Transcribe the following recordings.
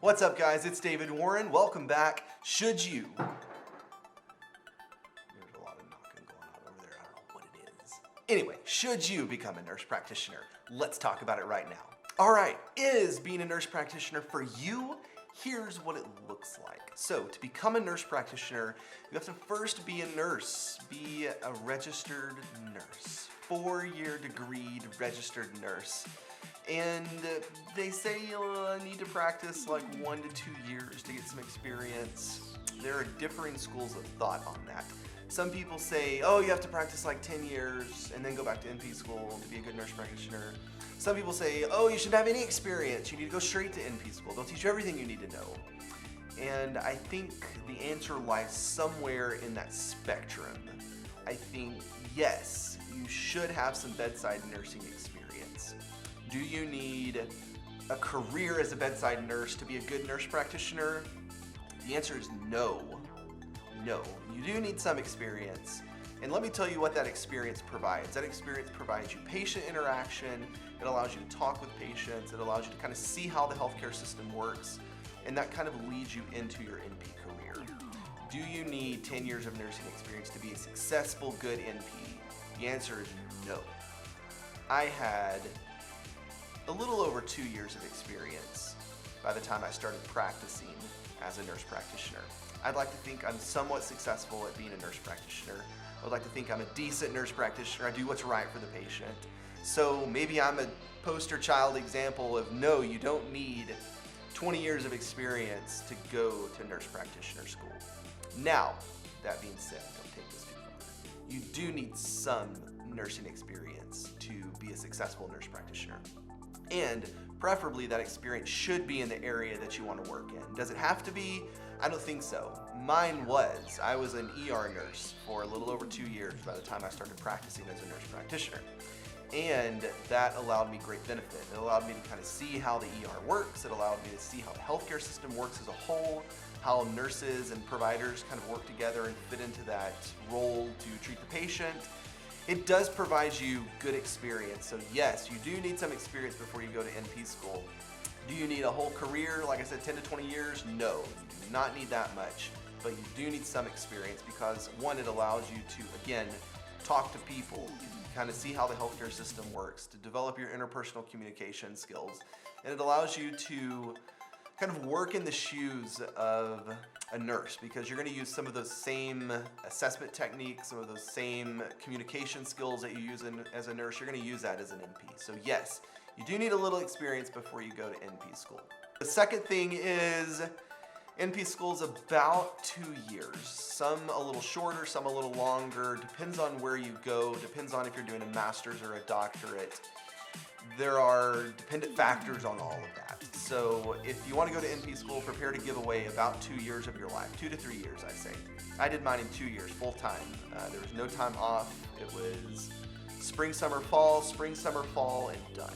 What's up, guys? It's David Warren. Welcome back. Should you... There's a lot of knocking going on over there. I don't know what it is. Anyway, should you become a nurse practitioner? Let's talk about it right now. All right, is being a nurse practitioner for you? Here's what it looks like. So to become a nurse practitioner, you have to first be a nurse, be a registered nurse, 4-year degreed registered nurse. And they say you'll need to practice like 1 to 2 years to get some experience. There are differing schools of thought on that. Some people say, oh, you have to practice like 10 years and then go back to NP school to be a good nurse practitioner. Some people say, oh, you shouldn't have any experience. You need to go straight to NP school. They'll teach you everything you need to know. And I think the answer lies somewhere in that spectrum. I think, yes, you should have some bedside nursing experience. Do you need a career as a bedside nurse to be a good nurse practitioner? The answer is no. No, you do need some experience. And let me tell you what that experience provides. That experience provides you patient interaction. It allows you to talk with patients. It allows you to kind of see how the healthcare system works. And that kind of leads you into your NP career. Do you need 10 years of nursing experience to be a successful, good NP? The answer is no. I had a little over 2 years of experience by the time I started practicing as a nurse practitioner. I'd like to think I'm somewhat successful at being a nurse practitioner. I would like to think I'm a decent nurse practitioner. I do what's right for the patient. So maybe I'm a poster child example of no, you don't need 20 years of experience to go to nurse practitioner school. Now, that being said, don't take this too far. You do need some nursing experience to be a successful nurse practitioner. And preferably that experience should be in the area that you want to work in. Does it have to be? I don't think so. Mine was. I was an ER nurse for a little over 2 years by the time I started practicing as a nurse practitioner. And that allowed me great benefit. It allowed me to kind of see how the ER works. It allowed me to see how the healthcare system works as a whole, how nurses and providers kind of work together and fit into that role to treat the patient. It does provide you good experience. So yes, you do need some experience before you go to NP school. Do you need a whole career, like I said, 10 to 20 years? No, you do not need that much, but you do need some experience because one, it allows you to, again, talk to people, kind of see how the healthcare system works, to develop your interpersonal communication skills, and it allows you to kind of work in the shoes of a nurse because you're going to use some of those same assessment techniques, some of those same communication skills that you use as a nurse. You're going to use that as an NP. So yes, you do need a little experience before you go to NP school. The second thing is NP school is about 2 years. Some a little shorter, some a little longer. Depends on where you go. Depends on if you're doing a master's or a doctorate. There are dependent factors on all of that. So if you want to go to NP school, prepare to give away about 2 years of your life, 2 to 3 years, I say. I did mine in 2 years, full time. There was no time off. It was spring, summer, fall, and done.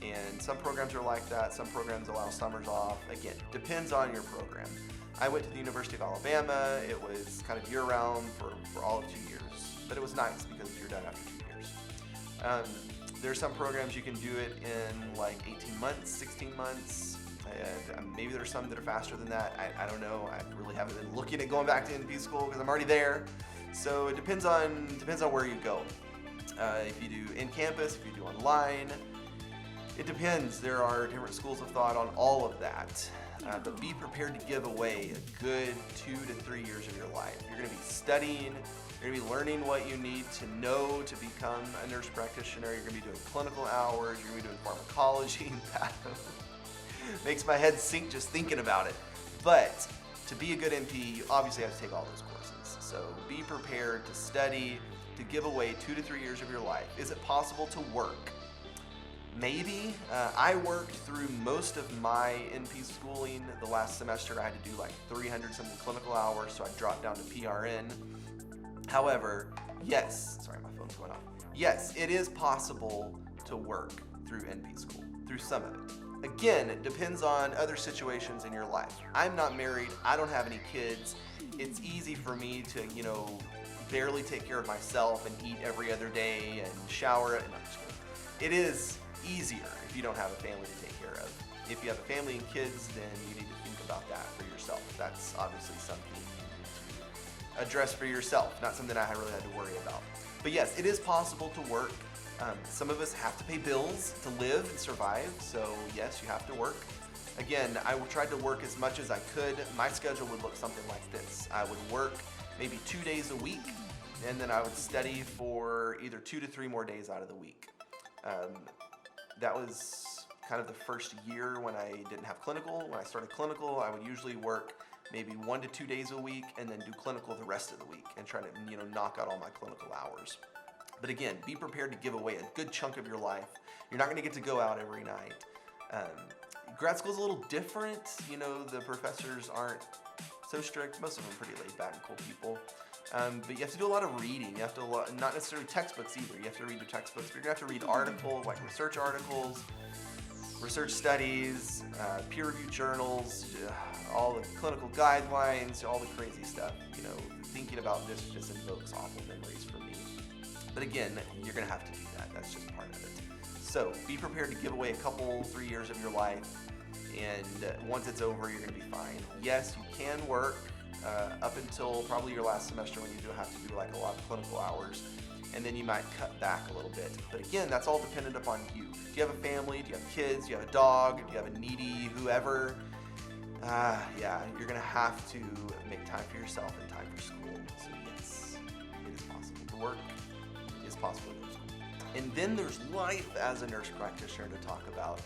And some programs are like that. Some programs allow summers off. Again, depends on your program. I went to the University of Alabama. It was kind of year-round for all of 2 years. But it was nice because you're done after 2 years. There's some programs you can do it in like 18 months, 16 months. Maybe there's some that are faster than that. I don't know. I really haven't been looking at going back to NP school because I'm already there. So it depends on where you go. If you do in campus, if you do online, it depends. There are different schools of thought on all of that. But be prepared to give away a good 2 to 3 years of your life. You're going to be studying. You're going to be learning what you need to know to become a nurse practitioner. You're going to be doing clinical hours. You're going to be doing pharmacology. That makes my head sink just thinking about it. But to be a good NP, you obviously have to take all those courses. So be prepared to study, to give away 2 to 3 years of your life. Is it possible to work? Maybe. I worked through most of my NP schooling. The last semester I had to do like 300 something clinical hours, so I dropped down to PRN. However, yes, sorry, my phone's going off. Yes, it is possible to work through NP school, through some of it. Again, it depends on other situations in your life. I'm not married, I don't have any kids. It's easy for me to, barely take care of myself and eat every other day and shower. No, I'm just kidding. It is easier if you don't have a family to take care of. If you have a family and kids, then you need to think about that for yourself. That's obviously something you need to address for yourself, not something I really had to worry about. But yes, it is possible to work. Some of us have to pay bills to live and survive, so yes, you have to work. Again, I tried to work as much as I could. My schedule would look something like this. I would work maybe 2 days a week, and then I would study for either 2 to 3 more days out of the week. That was kind of the first year when I didn't have clinical. When I started clinical, I would usually work maybe 1 to 2 days a week and then do clinical the rest of the week and try to knock out all my clinical hours. But again, be prepared to give away a good chunk of your life. You're not going to get to go out every night. Grad school's a little different. The professors aren't so strict. Most of them are pretty laid back and cool people. But you have to do a lot of reading. You have to, not necessarily textbooks either. You have to read your textbooks, but you're going to have to read articles, like research articles, research studies, peer-reviewed journals, all the clinical guidelines, all the crazy stuff. Thinking about this just invokes awful memories for me. But again, you're going to have to do that. That's just part of it. So be prepared to give away a couple, 3 years of your life, and once it's over, you're going to be fine. Yes, you can work up until probably your last semester when you do have to do like a lot of clinical hours, and then you might cut back a little bit. But again, that's all dependent upon you. Do you have a family? Do you have kids? Do you have a dog? Do you have a needy whoever? Yeah, you're going to have to make time for yourself and time for school. So yes, it is possible to work. It is possible to go to school. And then there's life as a nurse practitioner to talk about.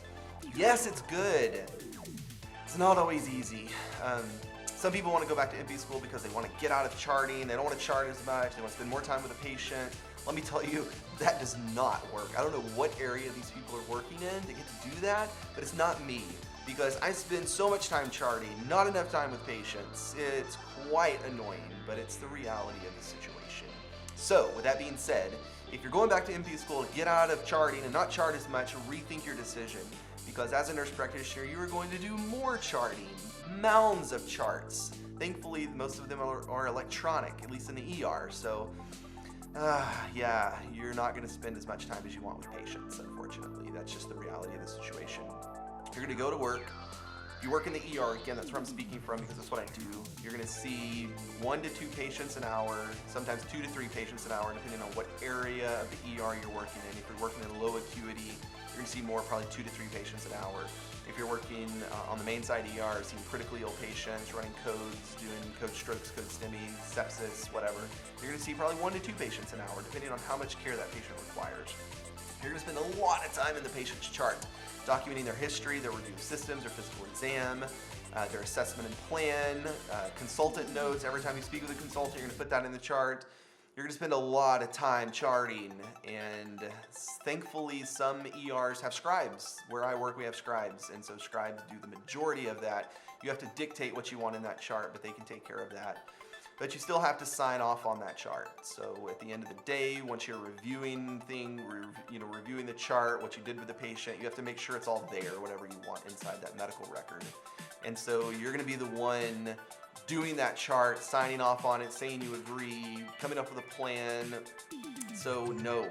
Yes, it's good. It's not always easy. Some people want to go back to NP school because they want to get out of charting. They don't want to chart as much. They want to spend more time with the patient. Let me tell you, that does not work. I don't know what area these people are working in to get to do that, but it's not me, because I spend so much time charting, not enough time with patients. It's quite annoying, but it's the reality of the situation. So, with that being said, if you're going back to NP school to get out of charting and not chart as much, rethink your decision. Because as a nurse practitioner, you are going to do more charting, mounds of charts. Thankfully, most of them are electronic, at least in the ER. So, yeah, you're not going to spend as much time as you want with patients, unfortunately. That's just the reality of the situation. You're going to go to work. If you work in the ER, again, that's where I'm speaking from because that's what I do. You're going to see 1 to 2 patients an hour, sometimes 2 to 3 patients an hour, depending on what area of the ER you're working in. If you're working in low acuity, you're going to see more, probably 2 to 3 patients an hour. If you're working on the main side ER, seeing critically ill patients, running codes, doing code strokes, code STEMI, sepsis, whatever, you're going to see probably 1 to 2 patients an hour, depending on how much care that patient requires. You're going to spend a lot of time in the patient's chart, documenting their history, their review of systems, their physical exam, their assessment and plan, consultant notes. Every time you speak with a consultant, you're going to put that in the chart. You're going to spend a lot of time charting, and thankfully some ERs have scribes. Where I work, we have scribes, and so scribes do the majority of that. You have to dictate what you want in that chart, but they can take care of that. But you still have to sign off on that chart. So at the end of the day, once you're reviewing reviewing the chart, what you did with the patient, you have to make sure it's all there, whatever you want inside that medical record. And so you're going to be the one doing that chart, signing off on it, saying you agree, coming up with a plan. So no,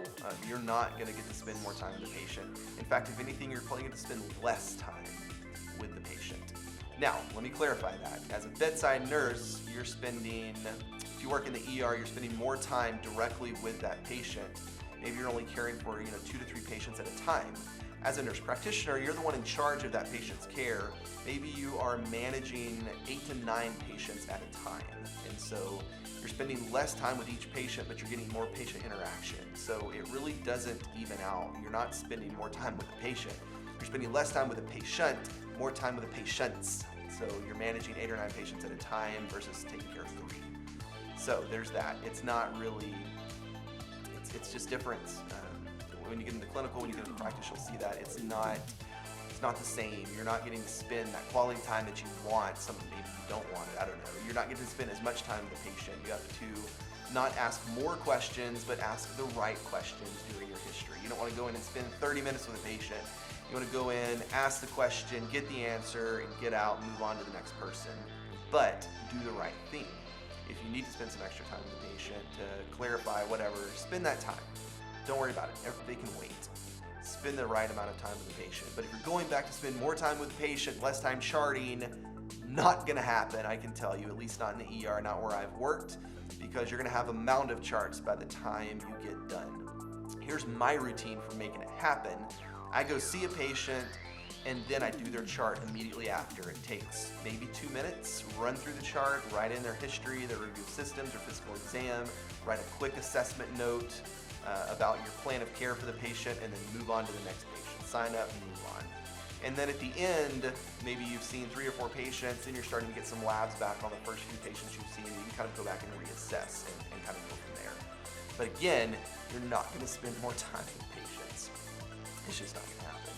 you're not going to get to spend more time with the patient. In fact, if anything, you're probably going to spend less time with the patient. Now, let me clarify that. As a bedside nurse, you're spending, if you work in the ER, you're spending more time directly with that patient. Maybe you're only caring for 2 to 3 patients at a time. As a nurse practitioner, you're the one in charge of that patient's care. Maybe you are managing 8 to 9 patients at a time. And so you're spending less time with each patient, but you're getting more patient interaction. So it really doesn't even out. You're not spending more time with the patient. You're spending less time with the patient, more time with the patients. So you're managing 8 or 9 patients at a time versus taking care of 3. So there's that. It's not really, it's just different. When you get into clinical, when you get into practice, you'll see that it's not the same. You're not getting to spend that quality time that you want. Maybe you don't want it, I don't know. You're not getting to spend as much time with the patient. You have to not ask more questions, but ask the right questions during your history. You don't want to go in and spend 30 minutes with a patient. You want to go in, ask the question, get the answer, and get out and move on to the next person. But do the right thing. If you need to spend some extra time with the patient to clarify whatever, spend that time. Don't worry about it. They can wait. spend the right amount of time with the patient. But if you're going back to spend more time with the patient, less time charting, not gonna happen, I can tell you, at least not in the ER, not where I've worked, because you're gonna have a mound of charts by the time you get done. Here's my routine for making it happen. I go see a patient, and then I do their chart immediately after. It takes maybe 2 minutes, run through the chart, write in their history, their review of systems, their physical exam, write a quick assessment note about your plan of care for the patient, and then move on to the next patient. Sign up and move on. And then at the end, maybe you've seen 3 or 4 patients, and you're starting to get some labs back on the first few patients you've seen, and you can kind of go back and reassess and kind of go from there. But again, you're not gonna spend more time with patients. It's just not gonna happen.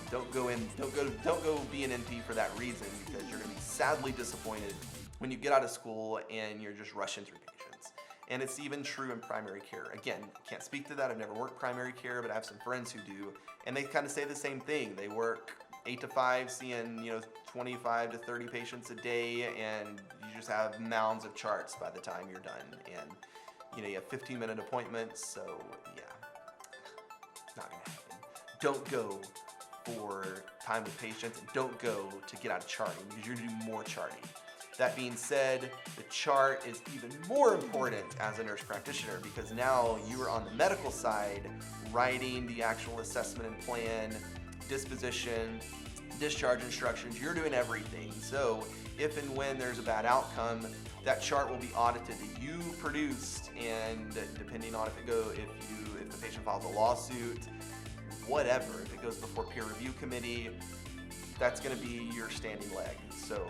Don't go be an NP for that reason, because you're gonna be sadly disappointed when you get out of school and you're just rushing through patients. And it's even true in primary care. Again, can't speak to that. I've never worked primary care, but I have some friends who do, and they kind of say the same thing. They work 8 to 5, seeing 25 to 30 patients a day, and you just have mounds of charts by the time you're done. And you have 15-minute appointments, so yeah, it's not gonna happen. Don't go for time with patients, and don't go to get out of charting, because you're gonna do more charting. That being said, the chart is even more important as a nurse practitioner, because now you are on the medical side, writing the actual assessment and plan, disposition, discharge instructions. You're doing everything. So if and when there's a bad outcome, that chart will be audited that you produced, and depending on if the patient files a lawsuit, whatever, if it goes before peer review committee, that's going to be your standing leg. So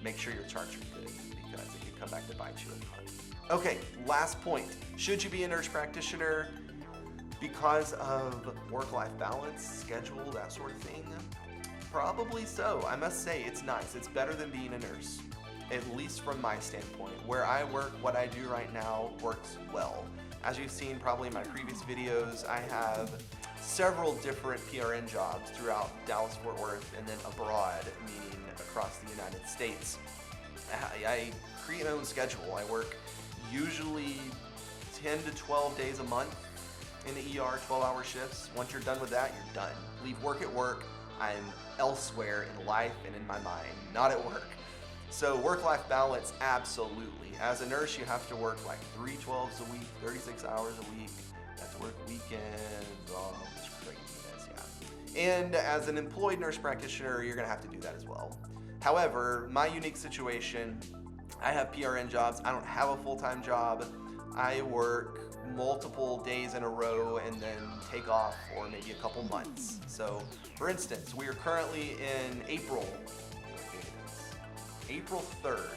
make sure your charts are good, because it can come back to bite you in the butt. Okay, last point. Should you be a nurse practitioner because of work-life balance, schedule, that sort of thing? Probably so. I must say, it's nice. It's better than being a nurse, at least from my standpoint. Where I work, what I do right now works well. As you've seen probably in my previous videos, I have several different PRN jobs throughout Dallas-Fort Worth and then abroad, meaning across the United States. I create my own schedule. I work usually 10 to 12 days a month in the ER, 12-hour shifts. Once you're done with that, you're done. Leave work at work. I'm elsewhere in life and in my mind, not at work. So work-life balance, absolutely. As a nurse, you have to work like 3 12s a week, 36 hours a week. You have to work weekends, this craziness, yeah. And as an employed nurse practitioner, you're gonna have to do that as well. However, my unique situation, I have PRN jobs. I don't have a full-time job. I work multiple days in a row and then take off for maybe a couple months. So, for instance, we are currently in April 3rd.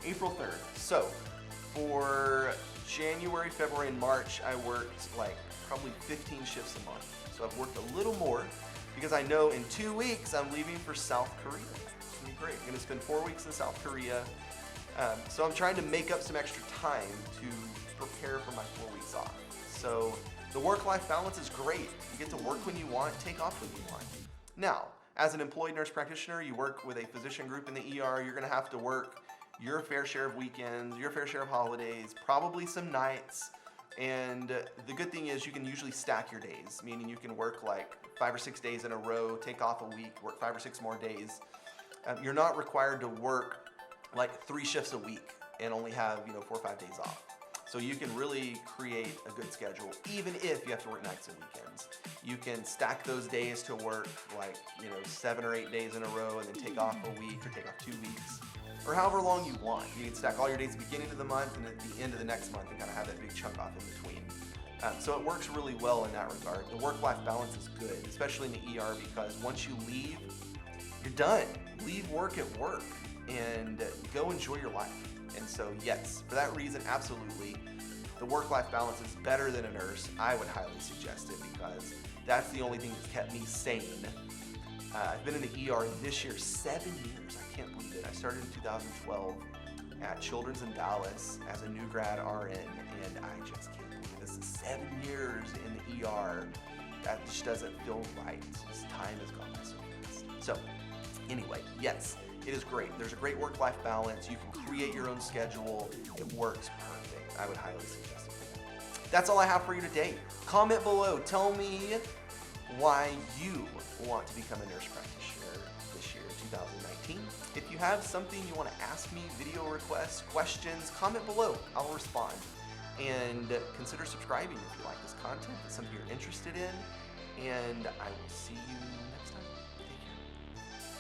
April 3rd. So, for January, February, and March, I worked like probably 15 shifts a month. So I've worked a little more, because I know in 2 weeks I'm leaving for South Korea. It's gonna be great. I'm gonna spend 4 weeks in South Korea. So I'm trying to make up some extra time to prepare for my 4 weeks off. So the work-life balance is great. You get to work when you want, take off when you want. Now, as an employed nurse practitioner, you work with a physician group in the ER. You're gonna have to work your fair share of weekends, your fair share of holidays, probably some nights. And the good thing is you can usually stack your days, meaning you can work like 5 or 6 days in a row, take off a week, work 5 or 6 more days. You're not required to work like 3 shifts a week and only have 4 or 5 days off. So you can really create a good schedule, even if you have to work nights and weekends. You can stack those days to work like 7 or 8 days in a row, and then take off a week or take off 2 weeks, or however long you want. You can stack all your days at the beginning of the month and at the end of the next month, and kind of have that big chunk off in between. So it works really well in that regard. The work-life balance is good, especially in the ER, because once you leave, you're done. Leave work at work and go enjoy your life. And so yes, for that reason, absolutely, the work-life balance is better than a nurse. I would highly suggest it, because that's the only thing that's kept me sane. I've been in the ER this year 7 years. I can't believe it. I started in 2012 at Children's in Dallas as a new grad RN, and I just can't believe this is 7 years in the ER. That just doesn't feel right. This time has gone by so fast. So anyway, yes, it is great. There's a great work-life balance. You can create your own schedule. It works perfect. I would highly suggest it. That's all I have for you today. Comment below. Tell me why you want to become a nurse practitioner this year, 2019. If you have something you want to ask me, video requests, questions, comment below. I'll respond. And consider subscribing if you like this content. If it's something you're interested in. And I will see you next time.